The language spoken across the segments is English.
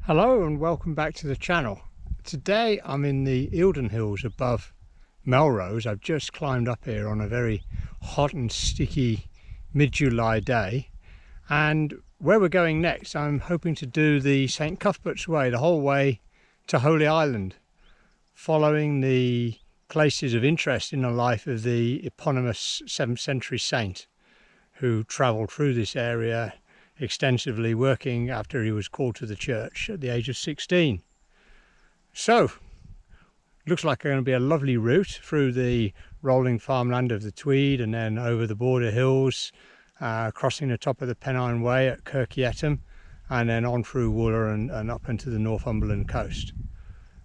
Hello and welcome back to the channel. Today I'm in the Eildon Hills above Melrose. I've just climbed up here on a very hot and sticky mid-July day, and where we're going next I'm hoping to do the St Cuthbert's way, the whole way to Holy Island, following the places of interest in the life of the eponymous 7th century saint who travelled through this area extensively, working after he was called to the church at the age of 16. So, looks like going to be a lovely route through the rolling farmland of the Tweed and then over the border hills, crossing the top of the Pennine Way at Kirky Etham, and then on through Wooler and up into the Northumberland coast.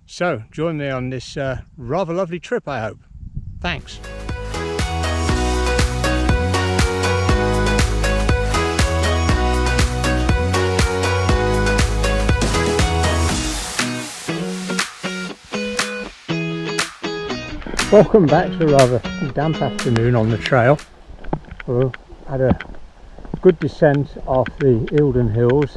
So, join me on this rather lovely trip, I hope. Thanks. Welcome back to a rather damp afternoon on the trail. We had a good descent off the Eildon Hills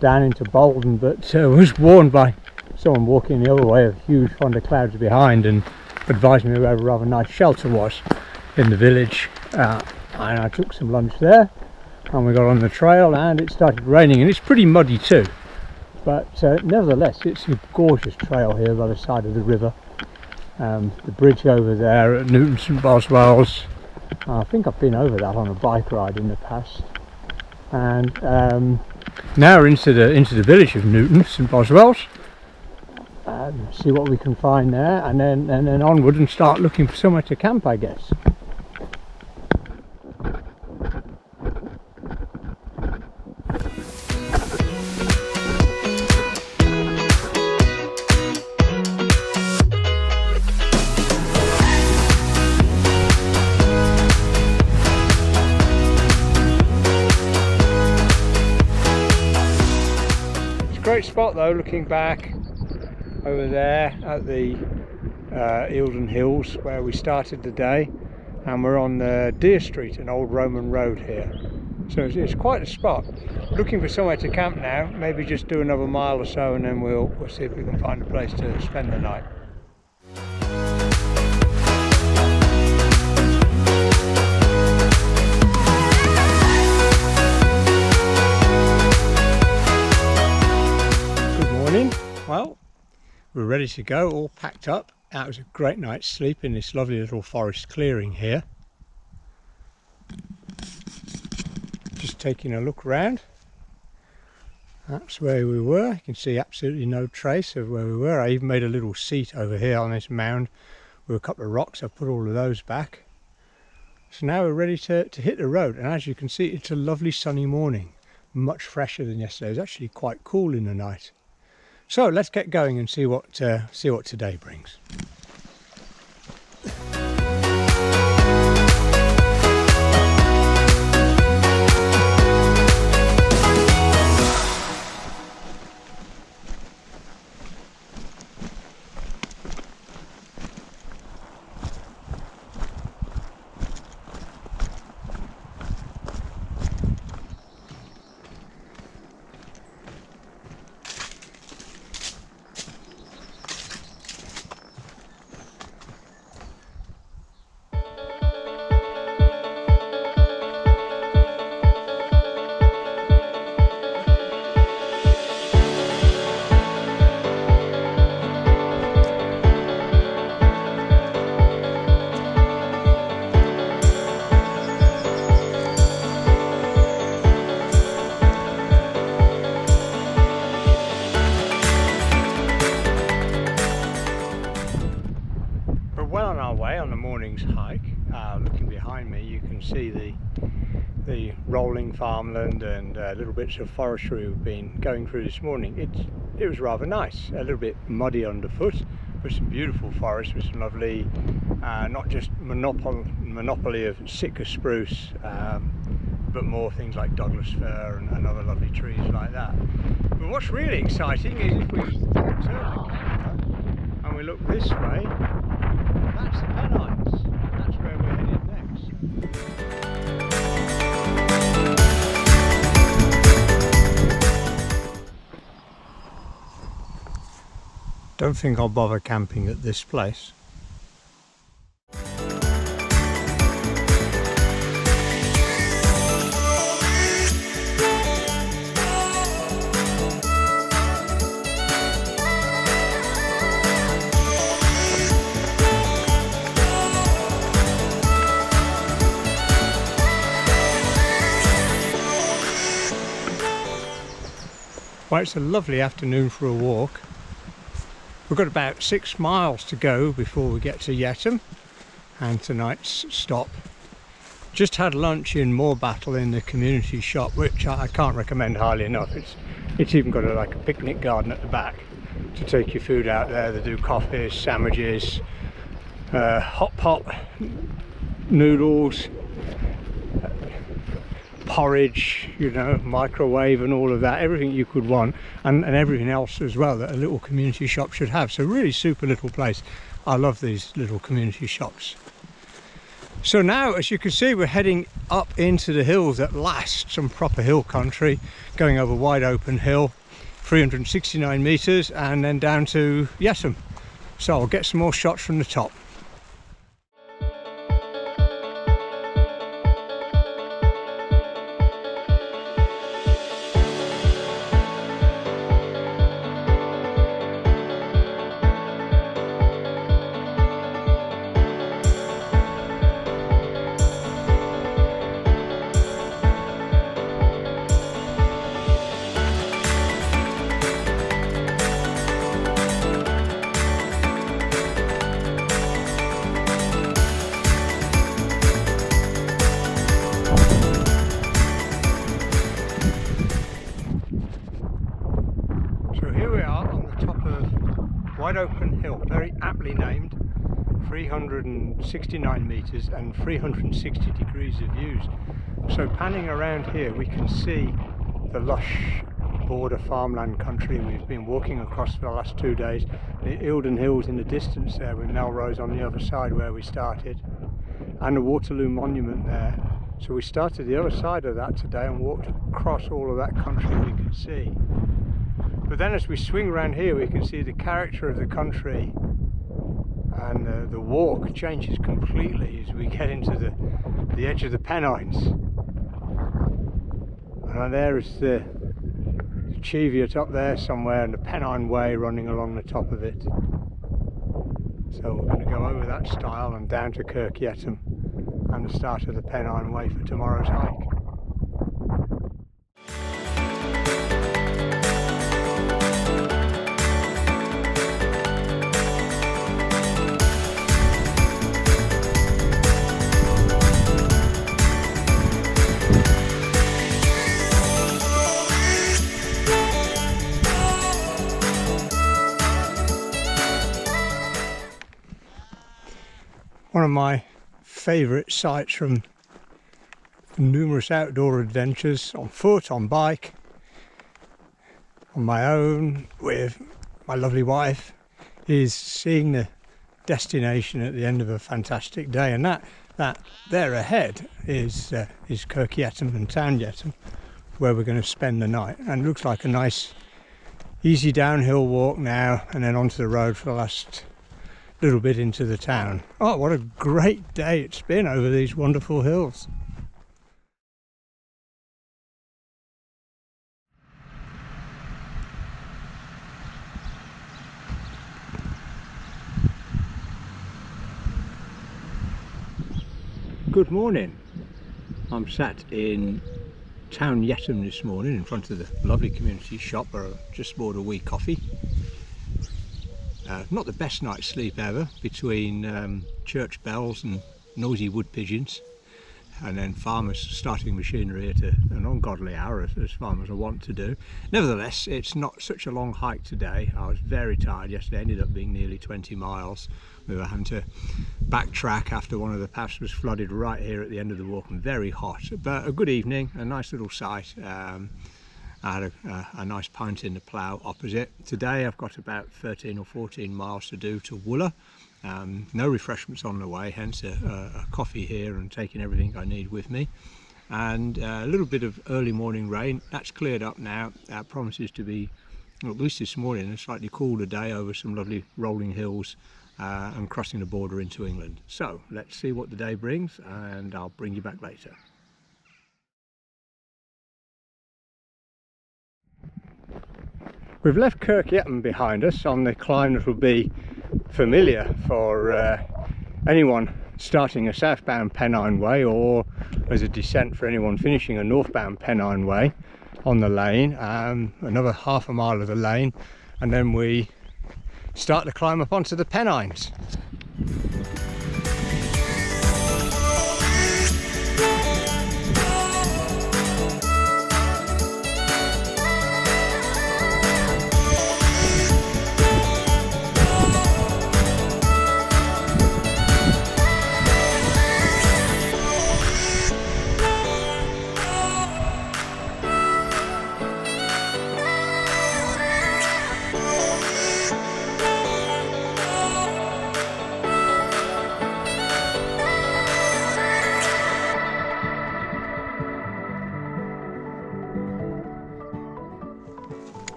down into Bolden, but was warned by someone walking the other way of huge thunder clouds behind and advised me where a rather nice shelter was in the village. And I took some lunch there and we got on the trail and it started raining, and it's pretty muddy too, but nevertheless it's a gorgeous trail here by the side of the river. The bridge over there at Newton St Boswell's, I think I've been over that on a bike ride in the past, and now we're into the village of Newton St Boswell's. See what we can find there, and then onward and start looking for somewhere to camp, I guess. Great spot though, looking back over there at the Eildon Hills where we started the day, and we're on Deer Street, an old Roman road here, so it's quite a spot. Looking for somewhere to camp now, maybe just do another mile or so and then we'll see if we can find a place to spend the night. Well, we're ready to go, all packed up. That was a great night's sleep in this lovely little forest clearing here. Just taking a look round. That's where we were. You can see absolutely no trace of where we were. I even made a little seat over here on this mound with a couple of rocks. I put all of those back. So now we're ready to hit the road, and as you can see it's a lovely sunny morning, much fresher than yesterday. It was actually quite cool in the night. So let's get going and see what today brings. On the morning's hike, looking behind me you can see the rolling farmland and little bits of forestry we've been going through this morning. It was rather nice, a little bit muddy underfoot, but some beautiful forest with some lovely, not just monopoly of Sitka spruce, but more things like Douglas fir and other lovely trees like that. But what's really exciting is if we turn the camera and we look this way, that's the Pennines, and that's where we're headed next. Don't think I'll bother camping at this place. Well, it's a lovely afternoon for a walk. We've got about 6 miles to go before we get to Yetham and tonight's stop. Just had lunch in Moorbattle in the community shop, which I can't recommend highly enough. It's even got like a picnic garden at the back to take your food out there. They do coffees, sandwiches, hot pot noodles, porridge, you know, microwave and all of that, everything you could want, and everything else as well that a little community shop should have. So really super little place. I love these little community shops. So now, as you can see, we're heading up into the hills at last, some proper hill country, going over wide open hill, 369 meters, and then down to Yetham. So I'll get some more shots from the top. Wide open hill, very aptly named, 369 meters and 360 degrees of views. So panning around here we can see the lush border farmland country we've been walking across for the last 2 days. The Eildon Hills in the distance there with Melrose on the other side where we started, and the Waterloo Monument there. So we started the other side of that today and walked across all of that country we can see. But then as we swing around here we can see the character of the country, and the walk changes completely as we get into the edge of the Pennines. And there is the Cheviot up there somewhere, and the Pennine Way running along the top of it. So we're going to go over that stile and down to Kirk Yetham and the start of the Pennine Way for tomorrow's hike. One of my favourite sights from numerous outdoor adventures, on foot, on bike, on my own, with my lovely wife, is seeing the destination at the end of a fantastic day. And that there ahead is Kirk Yetham and Town Yetham, where we're going to spend the night. And it looks like a nice easy downhill walk now, and then onto the road for the last little bit into the town. Oh, what a great day it's been over these wonderful hills. Good morning. I'm sat in Town Yetham this morning in front of the lovely community shop where I just bought a wee coffee. Not the best night's sleep ever, between church bells and noisy wood pigeons, and then farmers starting machinery at an ungodly hour, as farmers are wont to do. Nevertheless, it's not such a long hike today. I was very tired yesterday. It ended up being nearly 20 miles. We were having to backtrack after one of the paths was flooded right here at the end of the walk, and very hot. But a good evening, a nice little sight. I had a nice pint in the plough opposite. Today I've got about 13 or 14 miles to do to Wooler. No refreshments on the way, hence a coffee here and taking everything I need with me. And a little bit of early morning rain. That's cleared up now. That promises to be at least this morning, a slightly cooler day over some lovely rolling hills and crossing the border into England. So let's see what the day brings, and I'll bring you back later. We've left Kirkyaton behind us on the climb that will be familiar for anyone starting a southbound Pennine Way, or as a descent for anyone finishing a northbound Pennine Way on the lane. Another half a mile of the lane, and then we start to climb up onto the Pennines.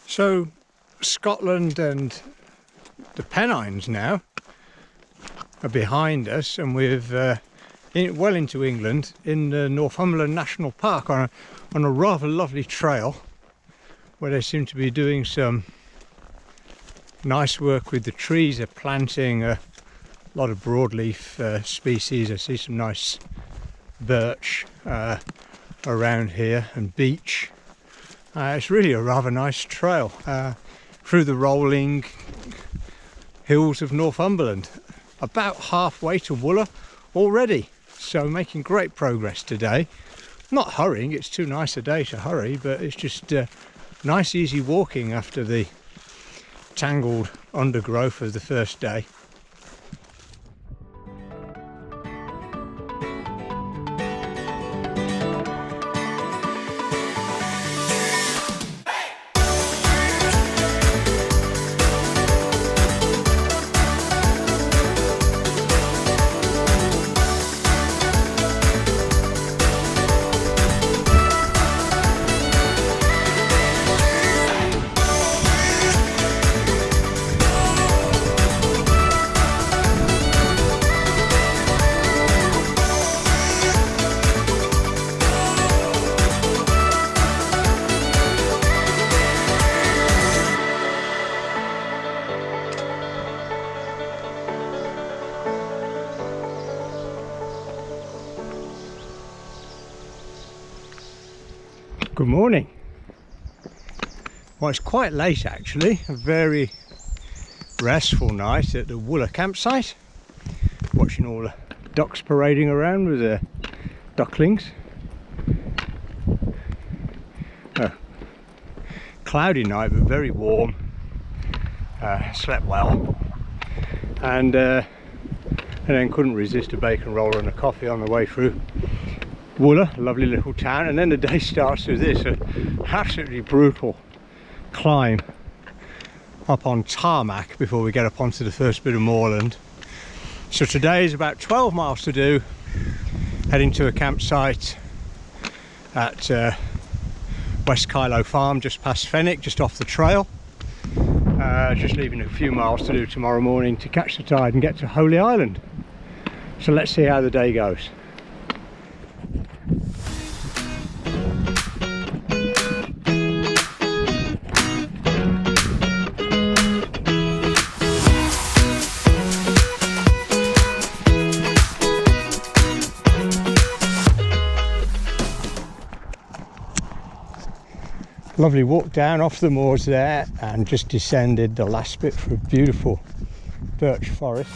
So Scotland and the Pennines now are behind us, and we're well into England in the Northumberland National Park on a rather lovely trail where they seem to be doing some nice work with the trees. They're planting a lot of broadleaf species. I see some nice birch around here and beech. It's really a rather nice trail through the rolling hills of Northumberland. About halfway to Wooler already, so making great progress today. Not hurrying, it's too nice a day to hurry, but it's just nice easy walking after the tangled undergrowth of the first day. Good morning. Well, it's quite late actually, a very restful night at the Wooler campsite, watching all the ducks parading around with their ducklings. Cloudy night but very warm, slept well, and then couldn't resist a bacon roll and a coffee on the way through Wooler, a lovely little town. And then the day starts with this absolutely brutal climb up on tarmac before we get up onto the first bit of moorland. So today is about 12 miles to do, heading to a campsite at West Kyloe Farm just past Fenwick, just off the trail. Just leaving a few miles to do tomorrow morning to catch the tide and get to Holy Island. So let's see how the day goes. Lovely walk down off the moors there, and just descended the last bit through a beautiful birch forest.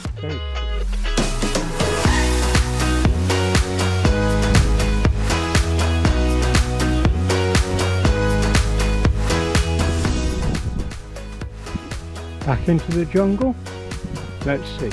Back into the jungle. Let's see.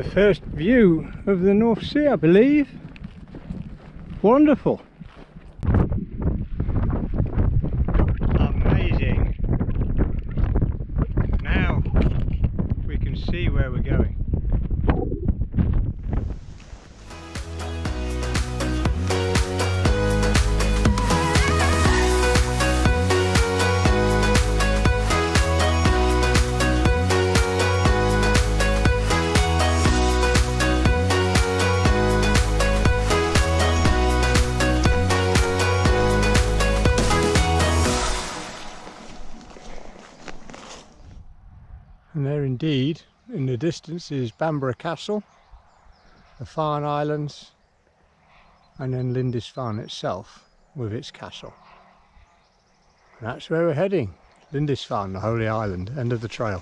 the first view of the North Sea, I believe. Wonderful. Amazing. Now we can see where we're going. And there indeed, in the distance, is Bamborough Castle, the Farne Islands, and then Lindisfarne itself with its castle. And that's where we're heading, Lindisfarne, the Holy Island, end of the trail.